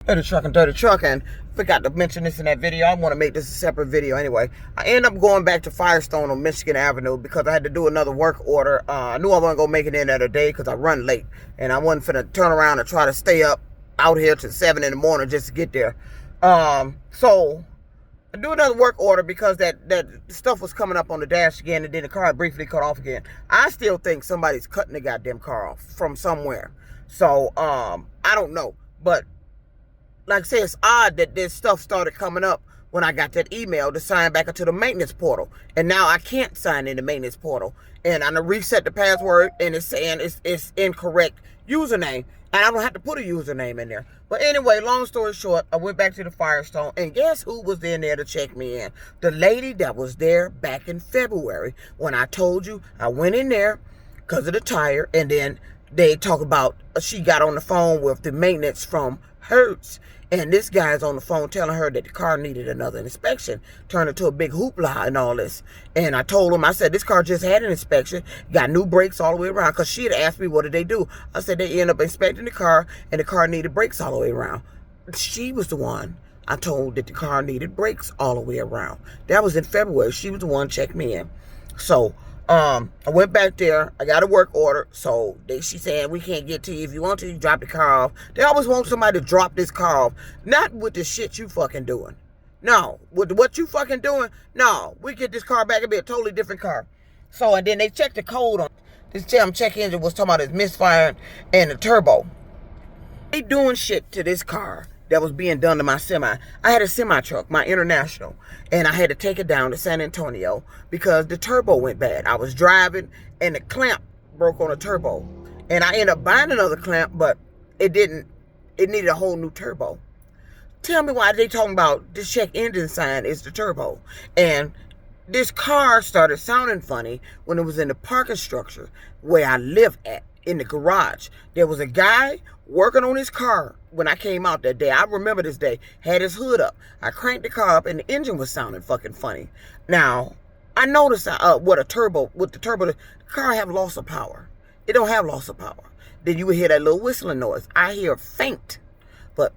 Dirty truck, and forgot to mention this in that video. I want to make this a separate video anyway. I ended up going back to Firestone on Michigan Avenue because I had to do another work order. I knew I wasn't going to make it in that a day because I run late, and I wasn't finna turn around and try to stay up out here till 7 in the morning just to get there. So I do another work order because that stuff was coming up on the dash again, and then the car briefly cut off again. I still think somebody's cutting the goddamn car off from somewhere. So I don't know, but like I say, it's odd that this stuff started coming up when I got that email to sign back into the maintenance portal. And now I can't sign in the maintenance portal. And I'm going to reset the password, and it's saying it's incorrect username. And I don't have to put a username in there. But anyway, long story short, I went back to the Firestone, and guess who was in there to check me in? The lady that was there back in February when I told you I went in there because of the tire, and then they talk about she got on the phone with the maintenance from Hertz. And this guy's on the phone telling her that the car needed another inspection, turned into a big hoopla and all this. And I told him, I said, this car just had an inspection, got new brakes all the way around, because she had asked me, what did they do? I said, they ended up inspecting the car, and the car needed brakes all the way around. She was the one I told that the car needed brakes all the way around. That was in February. She was the one checked me in. So, I went back there. I got a work order. So she said, we can't get to you. If you want to, you drop the car off. They always want somebody to drop this car off. Not with the shit you fucking doing. No. With what you fucking doing, no. We get this car back. It'll be a totally different car. So, and then they checked the code on this damn check engine was talking about it's misfiring and the turbo. They doing shit to this car that was being done to my semi. I had a semi truck, my International, and I had to take it down to San Antonio because the turbo went bad. I was driving and the clamp broke on the turbo, and I ended up buying another clamp, but it didn't. It needed a whole new turbo. Tell me why they talking about this check engine sign is the turbo. And this car started sounding funny when it was in the parking structure where I live at. In the garage, there was a guy working on his car when I came out that day. I remember this day. Had his hood up. I cranked the car up, and the engine was sounding fucking funny. Now, I noticed with the turbo, the car have loss of power. It don't have loss of power. Then you would hear that little whistling noise. I hear faint, but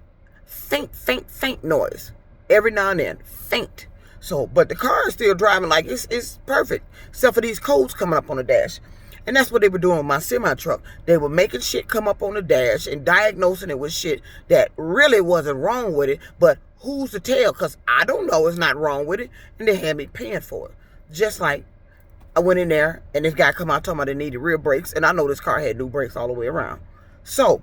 faint noise every now and then. Faint. So, but the car is still driving like it's perfect, except for these codes coming up on the dash. And that's what they were doing with my semi-truck. They were making shit come up on the dash and diagnosing it with shit that really wasn't wrong with it. But who's to tell? Because I don't know it's not wrong with it. And they had me paying for it. Just like I went in there and this guy come out talking about they needed rear brakes. And I know this car had new brakes all the way around. So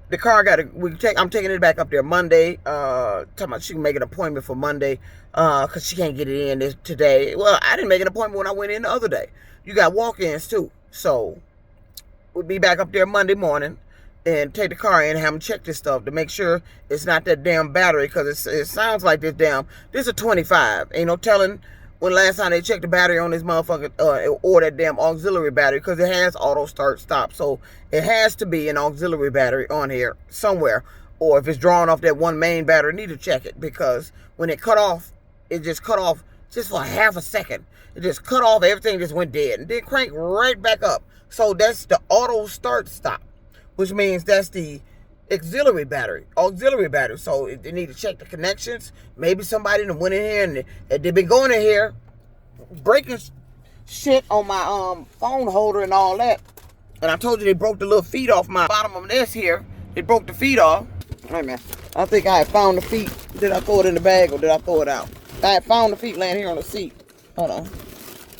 the car I'm taking it back up there Monday. Talking about she can make an appointment for Monday. Because she can't get it in today. Well, I didn't make an appointment when I went in the other day. You got walk-ins too. So we'll be back up there Monday morning and take the car in and have them check this stuff to make sure it's not that damn battery, because it sounds like this is a 25. Ain't no telling when last time they checked the battery on this motherfucker or that damn auxiliary battery, because it has auto start stop. So it has to be an auxiliary battery on here somewhere, or if it's drawn off that one main battery, need to check it, because when it cut off, it just cut off just for half a second. It just cut off, everything just went dead. And then crank right back up. So that's the auto start stop, which means that's the auxiliary battery. So they need to check the connections. Maybe somebody went in here and they've been going in here breaking shit on my phone holder and all that. And I told you they broke the little feet off my bottom of this here. They broke the feet off. Wait a minute. I think I had found the feet. Did I throw it in the bag or did I throw it out? I had found the feet laying here on the seat. Hold on.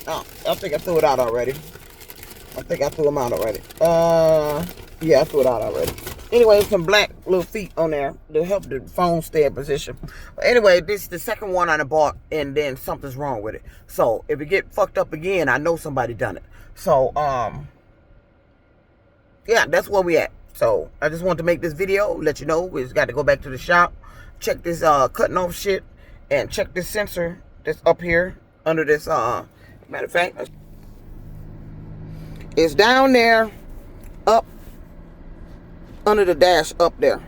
Oh, I think I threw it out already. Yeah, I threw it out already. Anyway, some black little feet on there to help the phone stay in position. But anyway, this is the second one I bought, and then something's wrong with it. So if it get fucked up again, I know somebody done it. So yeah, that's where we at. So I just wanted to make this video, let you know we just got to go back to the shop, check this cutting off shit, and check this sensor that's up here under this matter of fact, it's down there, up under the dash up there.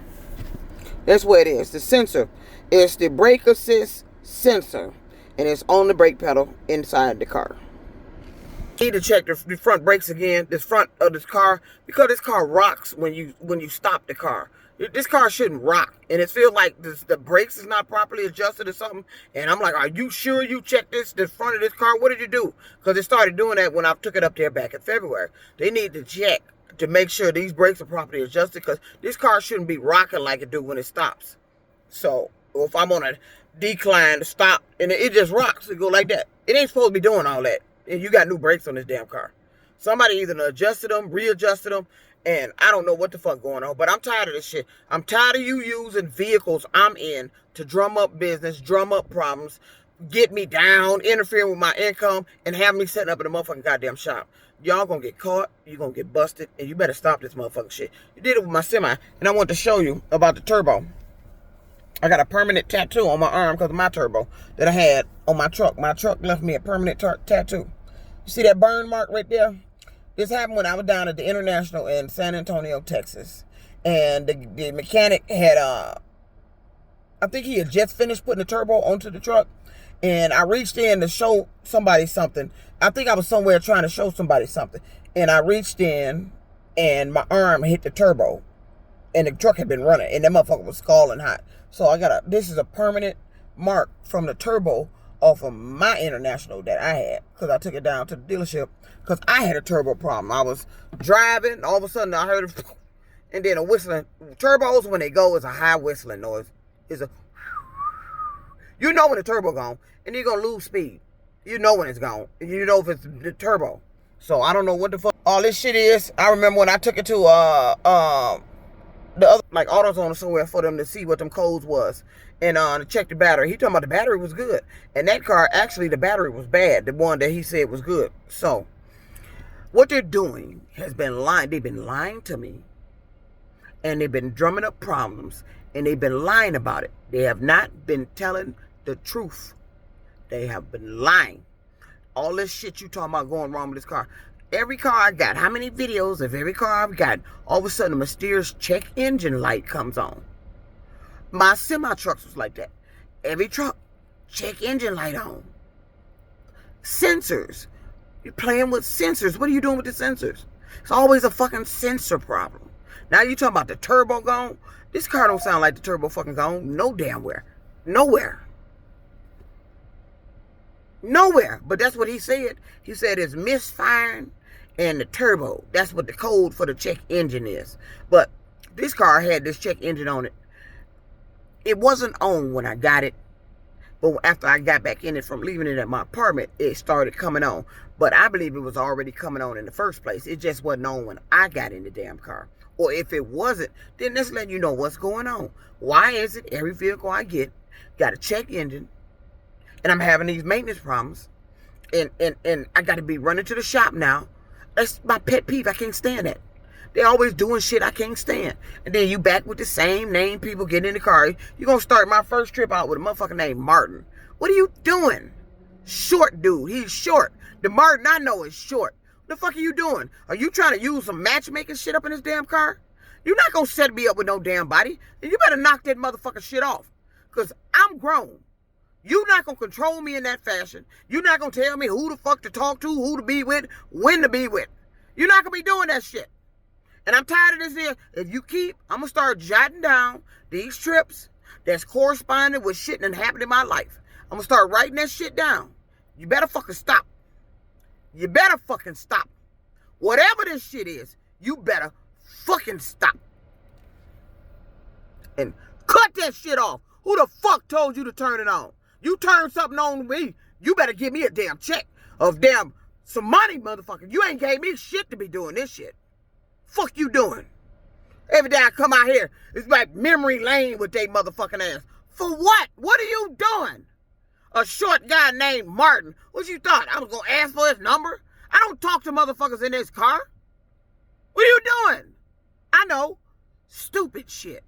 That's where it is. The sensor. It's the brake assist sensor, and it's on the brake pedal inside the car. Need to check the front brakes again. This front of this car, because this car rocks when you stop the car. This car shouldn't rock. And it feels like the brakes is not properly adjusted or something. And I'm like, are you sure you checked the front of this car? What did you do? Because it started doing that when I took it up there back in February. They need to check to make sure these brakes are properly adjusted, because this car shouldn't be rocking like it do when it stops. So if I'm on a decline to stop and it just rocks, it go like that. It ain't supposed to be doing all that. And you got new brakes on this damn car. Somebody either adjusted them, readjusted them, and I don't know what the fuck going on. But I'm tired of this shit. I'm tired of you using vehicles I'm in to drum up business, drum up problems, get me down, interfering with my income, and have me setting up in a motherfucking goddamn shop. Y'all gonna get caught, you gonna get busted, and you better stop this motherfucking shit. You did it with my semi, and I want to show you about the turbo. I got a permanent tattoo on my arm because of my turbo that I had on my truck. My truck left me a permanent tattoo. You see that burn mark right there? This happened when I was down at the International in San Antonio, Texas. And the mechanic had, I think he had just finished putting the turbo onto the truck. And I reached in to show somebody something. I think I was somewhere trying to show somebody something. And I reached in and my arm hit the turbo. And the truck had been running. And that motherfucker was scalding hot. So this is a permanent mark from the turbo off of my International that I had. Because I took it down to the dealership. Because I had a turbo problem. I was driving. All of a sudden I heard it. And then a whistling. Turbos, when they go, is a high whistling noise. It's a... You know when the turbo gone, and you're going to lose speed. You know when it's gone. You know if it's the turbo. So I don't know what the fuck all this shit is. I remember when I took it to the other, like, AutoZone or somewhere for them to see what them codes was. And to check the battery. He talking about the battery was good. And that car, actually, the battery was bad. The one that he said was good. So what they're doing has been lying. They've been lying to me. And they've been drumming up problems. And they've been lying about it. They have not been telling the truth. They have been lying. All this shit you talking about going wrong with this car. Every car I got, how many videos of every car I've got, all of a sudden a mysterious check engine light comes on. My semi-trucks was like that. Every truck, check engine light on. Sensors. You're playing with sensors. What are you doing with the sensors? It's always a fucking sensor problem. Now you talking about the turbo gone? This car don't sound like the turbo fucking gone. No damn where. Nowhere. Nowhere. But that's what he said. He said it's misfiring and the turbo. That's what the code for the check engine is. But this car had this check engine on it. It wasn't on when I got it. But after I got back in it from leaving it at my apartment, it started coming on. But I believe it was already coming on in the first place. It just wasn't on when I got in the damn car. Or if it wasn't, then let's let you know what's going on. Why is it every vehicle I get got a check engine and I'm having these maintenance problems and I got to be running to the shop now? That's my pet peeve. I can't stand that. They always doing shit I can't stand. And then you back with the same name people getting in the car. You going to start my first trip out with a motherfucker named Martin. What are you doing? Short dude. He's short. The Martin I know is short. What the fuck are you doing? Are you trying to use some matchmaking shit up in this damn car? You're not going to set me up with no damn body. And you better knock that motherfucking shit off. Because I'm grown. You're not going to control me in that fashion. You're not going to tell me who the fuck to talk to, who to be with, when to be with. You're not going to be doing that shit. And I'm tired of this here. If you keep, I'm going to start jotting down these trips that's corresponding with shit that happened in my life. I'm going to start writing that shit down. You better fucking stop. You better fucking stop. Whatever this shit is, you better fucking stop. And cut that shit off. Who the fuck told you to turn it on? You turn something on to me, you better give me a damn check of damn some money, motherfucker. You ain't gave me shit to be doing this shit. Fuck you doing? Every day I come out here, it's like memory lane with they motherfucking ass. For what? What are you doing? A short guy named Martin. What you thought? I was going to ask for his number? I don't talk to motherfuckers in this car. What are you doing? I know. Stupid shit.